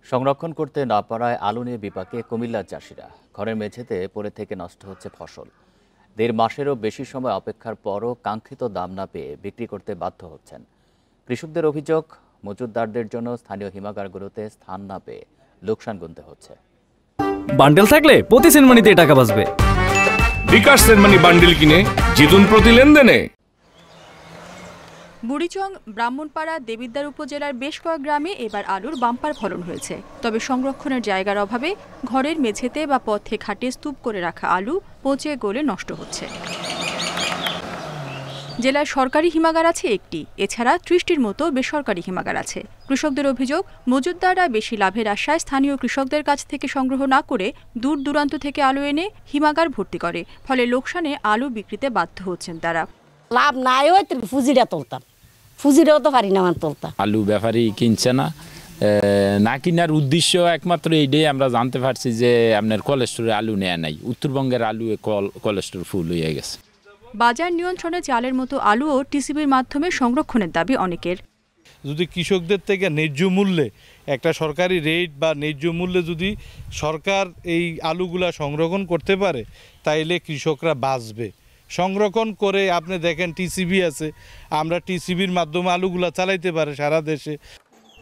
সংরক্ষণ করতে না পারায় আলু নিয়ে বিপাকে কুমিল্লার চাষিরা। ঘরের মেঝেতে পড়ে থেকে নষ্ট হচ্ছে ফসল। ১.৫ মাসেরও বেশি সময় অপেক্ষার পরও কাঙ্ক্ষিত দাম না পেয়ে বিক্রি করতে বাধ্য হচ্ছেন কৃষকদের। অভিযোগ, মজুতদারদের জন্য স্থানীয় হিমাগারগুলোতে স্থান না পেয়ে লোকসান গুনতে হচ্ছে। বান্ডেল থাকলে প্রতি সেনমানিতে টাকা বাঁচবে। বিকাশ সেনমানি বান্ডেল কিনে জিতুন প্রতি লেনদেনে। বুড়িচং, ব্রাহ্মণপাড়া, দেবিদ্বার উপজেলার বেশ কয়েক গ্রামে এবার আলুর বাম্পার ফলন হয়েছে। তবে সংরক্ষণের জায়গার অভাবে ঘরের মেঝেতে বা পথে ঘাটে স্তূপ করে রাখা আলু পচে গলে নষ্ট হচ্ছে। জেলায় সরকারি হিমাগার আছে একটি, এছাড়া ৩০টির মতো বেসরকারি হিমাগার আছে। কৃষকদের অভিযোগ, মজুতদাররা বেশি লাভের আশায় স্থানীয় কৃষকদের কাছ থেকে সংগ্রহ না করে দূর দূরান্ত থেকে আলু এনে হিমাগার ভর্তি করে। ফলে লোকসানে আলু বিক্রিতে বাধ্য হচ্ছেন তারা। লাভ নাই হয় ফুজিটা তুলতাম, ফুজিটাও তো পারি না আমার তুলতাম। আলু ব্যাপারী কিনছে না কিনার উদ্দেশ্য একমাত্র এইটাই আমরা জানতে পারছি যে আপনার কোলেস্টোরে আলু নেয়া নাই। উত্তরবঙ্গের আলু কোলেস্টোর ফুল হয়ে গেছে। বাজার নিয়ন্ত্রণে চালের মতো আলুও টিসিবির মাধ্যমে সংরক্ষণের দাবি অনেকের। যদি কৃষকদের থেকে ন্যায্য মূল্যে একটা সরকারি রেট বা ন্যায্য মূল্যে যদি সরকার এই আলুগুলা সংরক্ষণ করতে পারে তাইলে কৃষকরা বাঁচবে। সংরক্ষণ করে আপনি দেখেন টিসিবি আছে, আমরা টিসিবির মাধ্যমে আলুগুলা চালাইতে পারে সারা দেশে।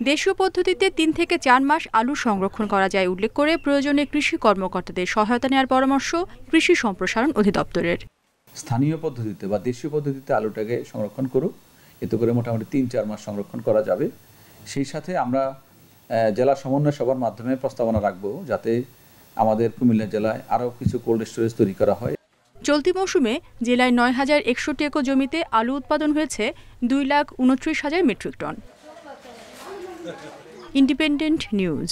দেশীয় পদ্ধতিতে ৩ থেকে ৪ মাস আলু সংরক্ষণ করা যায় উল্লেখ করে প্রয়োজনে কৃষি কর্মকর্তাদের সহায়তা নেওয়ার পরামর্শ কৃষি সম্প্রসারণ অধিদপ্তরের। স্থানীয় পদ্ধতিতে বা দেশীয় পদ্ধতিতে আলুটাকে সংরক্ষণ করুক, এতে করে মোটামুটি ৩-৪ মাস সংরক্ষণ করা যাবে। সেই সাথে আমরা জেলা সমন্বয় সভার মাধ্যমে প্রস্তাবনা রাখবো যাতে আমাদের কুমিল্লা জেলায় আরও কিছু কোল্ড স্টোরেজ তৈরি করা হয়। চলতি মৌসুমে জেলায় ৯,০৬১ একর জমিতে আলু উৎপাদন হয়েছে ২,২৯,০০০ মেট্রিক টন। Independent news.